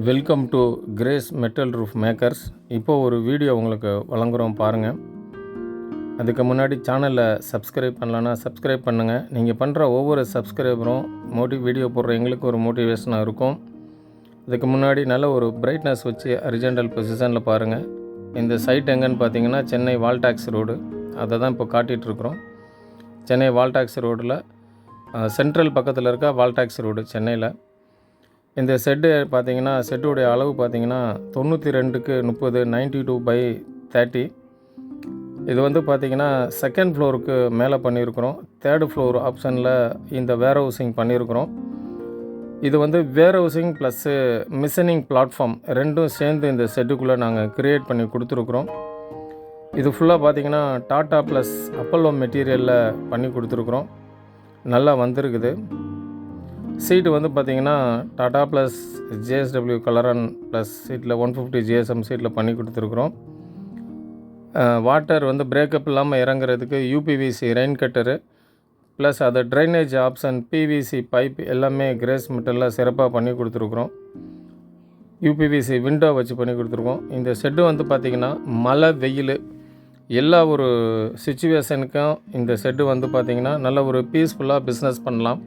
Welcome to grace metal roof makers. இப்போது ஒரு video உங்களுக்கு வழங்குகிறோம் பாருங்கள். அதுக்கு முன்னாடி சேனலை சப்ஸ்கிரைப் பண்ணலன்னா சப்ஸ்கிரைப் பண்ணுங்கள். நீங்கள் பண்ணுற ஒவ்வொரு சப்ஸ்கிரைபரும் வீடியோ போடுற எங்களுக்கு ஒரு மோட்டிவேஷனாக இருக்கும். அதுக்கு முன்னாடி நல்ல ஒரு பிரைட்னஸ் வச்சு ஹரிசாண்டல் பொசிஷனில் பாருங்கள். இந்த சைட் எங்கன்னு பார்த்தீங்கன்னா சென்னை வால்டாக்ஸ் ரோடு, அதை தான் இப்போ காட்டிகிட்ருக்குறோம். சென்னை வால்டாக்ஸ் ரோடில் சென்ட்ரல் பக்கத்தில் இருக்க வால்டாக்ஸ் ரோடு சென்னையில். இந்த செட்டு பார்த்திங்கன்னா செட்டுடைய அளவு பார்த்திங்கன்னா 92x30 92/30. இது வந்து பார்த்திங்கன்னா செகண்ட் ஃப்ளோருக்கு மேலே பண்ணியிருக்கிறோம். தேர்டு ஃப்ளோர் ஆப்ஷனில் இந்த வேர் ஹவுசிங் பண்ணியிருக்கிறோம். இது வந்து வேர் ஹவுசிங் ப்ளஸ்ஸு மிஷனிங் பிளாட்ஃபார்ம் ரெண்டும் சேர்ந்து இந்த செட்டுக்குள்ளே நாங்கள் க்ரியேட் பண்ணி கொடுத்துருக்குறோம். இது ஃபுல்லாக பார்த்திங்கன்னா டாட்டா ப்ளஸ் அப்பல்லோ மெட்டீரியலில் பண்ணி கொடுத்துருக்குறோம். நல்லா வந்திருக்குது. சீட்டு வந்து பார்த்திங்கன்னா டாட்டா ப்ளஸ் ஜேஎஸ்டபிள்யூ கலரன் ப்ளஸ் சீட்டில் 150 GSM சீட்டில் பண்ணி கொடுத்துருக்குறோம். வாட்டர் வந்து பிரேக்கப் இல்லாமல் இறங்குறதுக்கு யூபிவிசி ரெயின் கட்டரு ப்ளஸ் அது ட்ரைனேஜ் ஆப்ஷன் பிவிசி பைப் எல்லாமே கிரேஸ் மெட்டலில் சிறப்பாக பண்ணி கொடுத்துருக்குறோம். யூபிவிசி விண்டோ வச்சு பண்ணி கொடுத்துருக்கோம். இந்த செட்டு வந்து பார்த்திங்கன்னா மழை வெயில் எல்லா ஒரு சுச்சுவேஷனுக்கும் இந்த செட்டு வந்து பார்த்திங்கன்னா நல்ல ஒரு பீஸ்ஃபுல்லாக பிஸ்னஸ் பண்ணலாம்.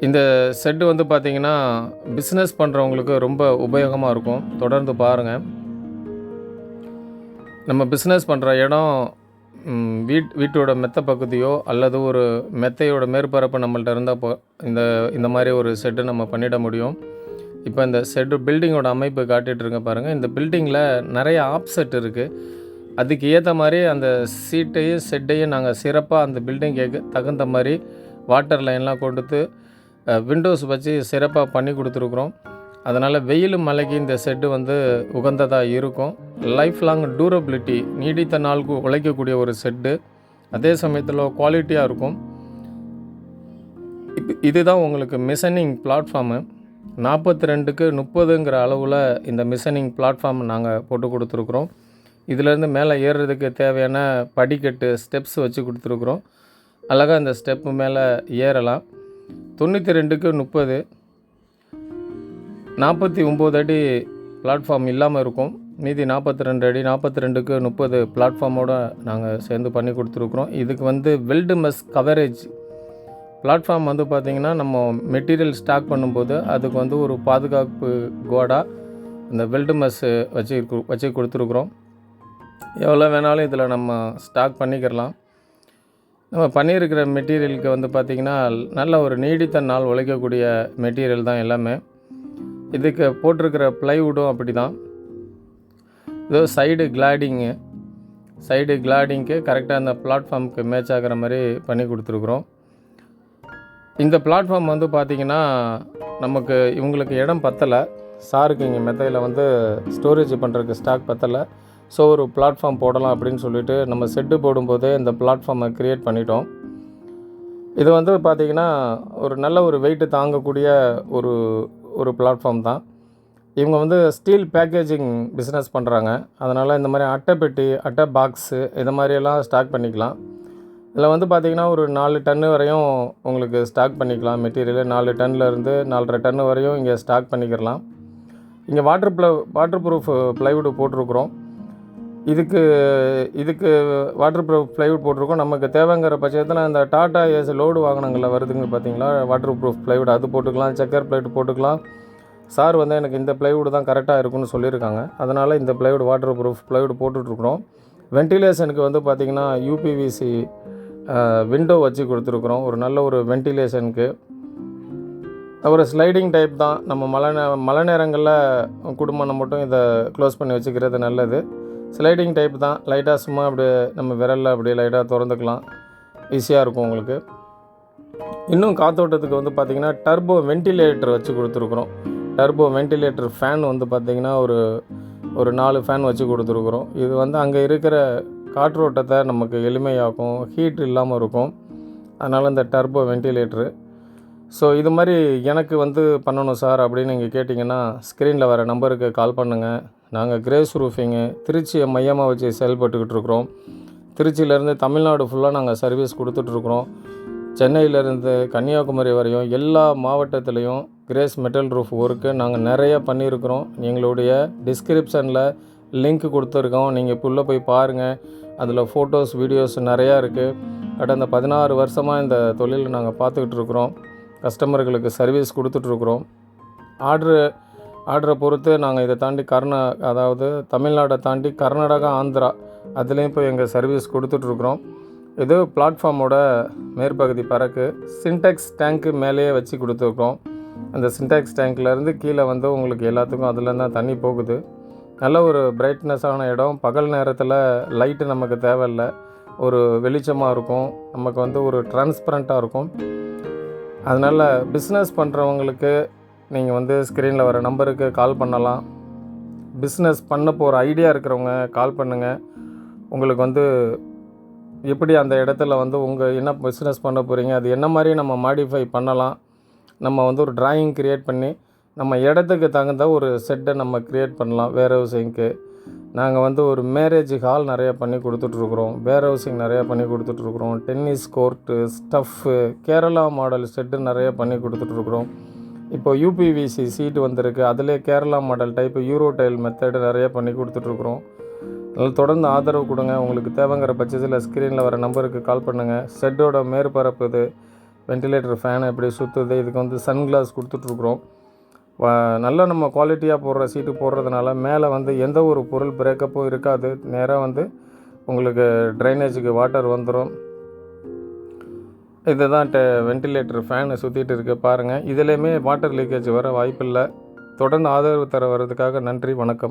இந்த செட்டு வந்து பார்த்திங்கன்னா பிஸ்னஸ் பண்ணுறவங்களுக்கு ரொம்ப உபயோகமாக இருக்கும். தொடர்ந்து பாருங்கள். நம்ம பிஸ்னஸ் பண்ணுற இடம் வீட்டோட மெத்த பகுதியோ அல்லது ஒரு மெத்தையோட மேற்பரப்பு நம்மள்ட்ட இருந்தால் இந்த மாதிரி ஒரு செட்டு நம்ம பண்ணிட முடியும். இப்போ இந்த செட்டு பில்டிங்கோட அமைப்பு காட்டிகிட்ருங்க பாருங்கள். இந்த பில்டிங்கில் நிறைய ஆப்செட் இருக்குது. அதுக்கு ஏற்ற மாதிரி அந்த சீட்டையும் செட்டையும் நாங்கள் சிறப்பாக அந்த பில்டிங்கு தகுந்த மாதிரி வாட்டர் லைன்லாம் கொடுத்து விண்டோஸ் வச்சு சிறப்பாக பண்ணி கொடுத்துருக்குறோம். அதனால் வெயில் மழைக்கு இந்த செட்டு வந்து உகந்ததாக இருக்கும். லைஃப் லாங் டூரபிலிட்டி, நீடித்த நாளுக்கு உழைக்கக்கூடிய ஒரு செட்டு, அதே சமயத்தில் குவாலிட்டியாக இருக்கும். இதுதான் உங்களுக்கு மிஷனிங் பிளாட்ஃபார்மு. 42x30ங்கிற அளவில் இந்த மிஷனிங் பிளாட்ஃபார்ம் நாங்கள் போட்டு கொடுத்துருக்குறோம். இதிலேருந்து மேலே ஏறுறதுக்கு தேவையான படிக்கட்டு ஸ்டெப்ஸ் வச்சு கொடுத்துருக்குறோம். அழகாக இந்த ஸ்டெப்பு மேலே ஏறலாம். 92x30 49 அடி பிளாட்ஃபார்ம் இல்லாமல் இருக்கும். மீதி 42 அடி 42x30 பிளாட்ஃபார்மோடு நாங்கள் சேர்ந்து பண்ணி கொடுத்துருக்குறோம். இதுக்கு வந்து வெல்டு மெஸ் கவரேஜ் பிளாட்ஃபார்ம் வந்து பார்த்திங்கன்னா நம்ம மெட்டீரியல் ஸ்டாக் பண்ணும்போது அதுக்கு வந்து ஒரு பாதுகாப்பு கோடாக இந்த வெல்டு மெஸ் வச்சு கொடுத்துருக்குறோம். எவ்வளோ வேணாலும் இதில் நம்ம ஸ்டாக் பண்ணிக்கிறலாம். நம்ம பண்ணியிருக்கிற மெட்டீரியலுக்கு வந்து பார்த்திங்கன்னா நல்ல ஒரு நீடித்த நாள் உழைக்கக்கூடிய மெட்டீரியல் தான் எல்லாமே. இதுக்கு போட்டிருக்கிற ப்ளைவுட்டும் அப்படி தான். இதோ சைடு கிளாடிங்க்கு கரெக்டாக அந்த பிளாட்ஃபார்முக்கு மேட்ச் ஆகிற மாதிரி பண்ணி கொடுத்துருக்குறோம். இந்த பிளாட்ஃபார்ம் வந்து பார்த்திங்கன்னா நமக்கு இவங்களுக்கு இடம் பத்தலை. சாருக்கு இங்கே மெத்தையில் வந்து ஸ்டோரேஜ் பண்ணுறதுக்கு ஸ்டாக் பத்தலை. ஸோ ஒரு பிளாட்ஃபார்ம் போடலாம் அப்படின்னு சொல்லிவிட்டு நம்ம செட்டு போடும்போதே இந்த பிளாட்ஃபார்மை க்ரியேட் பண்ணிட்டோம். இது வந்து பார்த்திங்கன்னா ஒரு நல்ல ஒரு வெயிட்டு தாங்கக்கூடிய ஒரு பிளாட்ஃபார்ம் தான். இவங்க வந்து ஸ்டீல் பேக்கேஜிங் பிஸ்னஸ் பண்ணுறாங்க. அதனால் இந்த மாதிரி அட்டைப்பெட்டி, அட்டை பாக்ஸு இது மாதிரியெல்லாம் ஸ்டாக் பண்ணிக்கலாம். இதில் வந்து பார்த்திங்கன்னா ஒரு 4 டன்னு வரையும் உங்களுக்கு ஸ்டாக் பண்ணிக்கலாம். மெட்டீரியல் 4 டன்னிலேருந்து 4.5 டன்னு வரையும் இங்கே ஸ்டாக் பண்ணிக்கிறலாம். இங்கே வாட்டர் ப்ரூஃப் ப்ளைவுட் போட்டிருக்குறோம். இதுக்கு வாட்டர் ப்ரூஃப் ப்ளைவுட் போட்டிருக்கோம். நமக்கு தேவைங்கிற பட்சத்தில் இந்த டாட்டா ஏஸ் லோடு வாகனங்களில் வருதுங்க பார்த்திங்களா, வாட்டர் ப்ரூஃப் ப்ளைவுட் அது போட்டுக்கலாம். செக்கர் ப்ளைவுட் போட்டுக்கலாம். சார் வந்து எனக்கு இந்த ப்ளைவுட் தான் கரெக்டாக இருக்குன்னு சொல்லியிருக்காங்க. அதனால் இந்த ப்ளைவுட் வாட்டர் ப்ரூஃப் ப்ளைவுட் போட்டுட்ருக்குறோம். வென்டிலேஷனுக்கு வந்து பார்த்திங்கன்னா யூபிவிசி விண்டோ வச்சு கொடுத்துருக்குறோம். ஒரு நல்ல ஒரு வென்டிலேஷனுக்கு ஒரு ஸ்லைடிங் டைப் தான். நம்ம மழை நேரங்களில் குடும்பம் மட்டும் இதை க்ளோஸ் பண்ணி வச்சுக்கிறது நல்லது. ஸ்லைடிங் டைப் தான். லைட்டாக சும்மா அப்படியே நம்ம விரலில் அப்படியே லைட்டாக திறந்துக்கலாம். ஈஸியாக இருக்கும் உங்களுக்கு. இன்னும் காற்றோட்டத்துக்கு வந்து பார்த்திங்கன்னா டர்போ வென்டிலேட்டர் வச்சு கொடுத்துருக்குறோம். டர்போ வென்டிலேட்டர் ஃபேன் வந்து பார்த்திங்கன்னா ஒரு 4 ஃபேன் வச்சு கொடுத்துருக்குறோம். இது வந்து அங்கே இருக்கிற காற்றோட்டத்தை நமக்கு எளிமையாக்கும், ஹீட் இல்லாமல் இருக்கும். அதனால் இந்த டர்போ வென்டிலேட்டரு. ஸோ இது மாதிரி எனக்கு வந்து பண்ணணும் சார் அப்படின்னு நீங்கள் கேட்டிங்கன்னா ஸ்க்ரீனில் வர நம்பருக்கு கால் பண்ணுங்கள். நாங்கள் கிரேஸ் ரூஃபிங்கு திருச்சியை மையமாக வச்சு செயல்பட்டுக்கிட்டு இருக்கிறோம். திருச்சியிலேருந்து தமிழ்நாடு ஃபுல்லாக நாங்கள் சர்வீஸ் கொடுத்துட்ருக்குறோம். சென்னையிலேருந்து கன்னியாகுமரி வரையும் எல்லா மாவட்டத்துலேயும் கிரேஸ் மெட்டல் ரூஃப் ஒர்க்கு நாங்கள் நிறைய பண்ணியிருக்கிறோம். எங்களுடைய டிஸ்கிரிப்ஷனில் லிங்க் கொடுத்துருக்கோம். நீங்கள் இப்போ உள்ளே போய் பாருங்கள். அதில் ஃபோட்டோஸ், வீடியோஸ் நிறையா இருக்குது. கடந்த 16 வருஷமாக இந்த தொழில் நாங்கள் பார்த்துக்கிட்டு இருக்கிறோம். கஸ்டமர்களுக்கு சர்வீஸ் கொடுத்துட்ருக்குறோம். ஆர்டரை பொறுத்து நாங்கள் இதை தாண்டி அதாவது தமிழ்நாடை தாண்டி கர்நாடகா, ஆந்திரா அதுலேயும் போய் எங்கள் சர்வீஸ் கொடுத்துட்ருக்குறோம். இது பிளாட்ஃபார்மோட மேற்பகுதி பறக்கு சின்டெக்ஸ் டேங்க்கு மேலேயே வச்சு கொடுத்துருக்குறோம். அந்த சின்டெக்ஸ் டேங்க்லேருந்து கீழே வந்து உங்களுக்கு எல்லாத்துக்கும் அதுலேருந்து தான் தண்ணி போகுது. நல்ல ஒரு பிரைட்னஸான இடம். பகல் நேரத்தில் லைட்டு நமக்கு தேவையில்லை. ஒரு வெளிச்சமாக இருக்கும். நமக்கு வந்து ஒரு டிரான்ஸ்பரண்ட்டாக இருக்கும். அதனால் பிஸ்னஸ் பண்ணுறவங்களுக்கு நீங்கள் வந்து ஸ்க்ரீனில் வர நம்பருக்கு கால் பண்ணலாம். பிஸ்னஸ் பண்ண போகிற ஐடியா இருக்கிறவங்க கால் பண்ணுங்கள். உங்களுக்கு வந்து எப்படி அந்த இடத்துல வந்து உங்கள் என்ன பிஸ்னஸ் பண்ண போகிறீங்க, அது என்ன மாதிரி நம்ம மாடிஃபை பண்ணலாம், நம்ம வந்து ஒரு டிராயிங் க்ரியேட் பண்ணி நம்ம இடத்துக்கு தகுந்த ஒரு செட்டை நம்ம க்ரியேட் பண்ணலாம். வேர் ஹவுசிங்க்கு நாங்கள் வந்து ஒரு மேரேஜ் ஹால் நிறையா பண்ணி கொடுத்துட்ருக்குறோம். வேர் ஹவுசிங் நிறையா பண்ணி கொடுத்துட்ருக்குறோம். Tennis court, stuff, Kerala model set நிறையா பண்ணி கொடுத்துட்ருக்குறோம். இப்போ யூபிவிசி சீட்டு வந்திருக்கு. அதிலே Kerala model type euro tile method நிறையா பண்ணி கொடுத்துட்ருக்குறோம். அதில் தொடர்ந்து ஆதரவு கொடுங்க. உங்களுக்கு தேவைங்கிற பட்சத்தில் ஸ்க்ரீனில் வர நம்பருக்கு கால் பண்ணுங்கள். செட்டோட மேற்பரப்பு இது, வென்டிலேட்டர் ஃபேன் எப்படி சுற்றுது, இதுக்கு வந்து சன்கிளாஸ் கொடுத்துட்ருக்குறோம். நல்லா நம்ம குவாலிட்டியாக போடுற சீட்டு போடுறதுனால மேலே வந்து எந்த ஒரு பொருள் பிரேக்கப்பும் இருக்காது. நேராக வந்து உங்களுக்கு ட்ரைனேஜுக்கு வாட்டர் வந்துடும். இதுதான் வென்டிலேட்டர் ஃபேனு சுற்றிட்டு இருக்கு பாருங்கள். இதுலேயுமே வாட்டர் லீக்கேஜ் வர வாய்ப்பில்லை. தொடர்ந்து ஆதரவு தர வர்றதுக்காக நன்றி, வணக்கம்.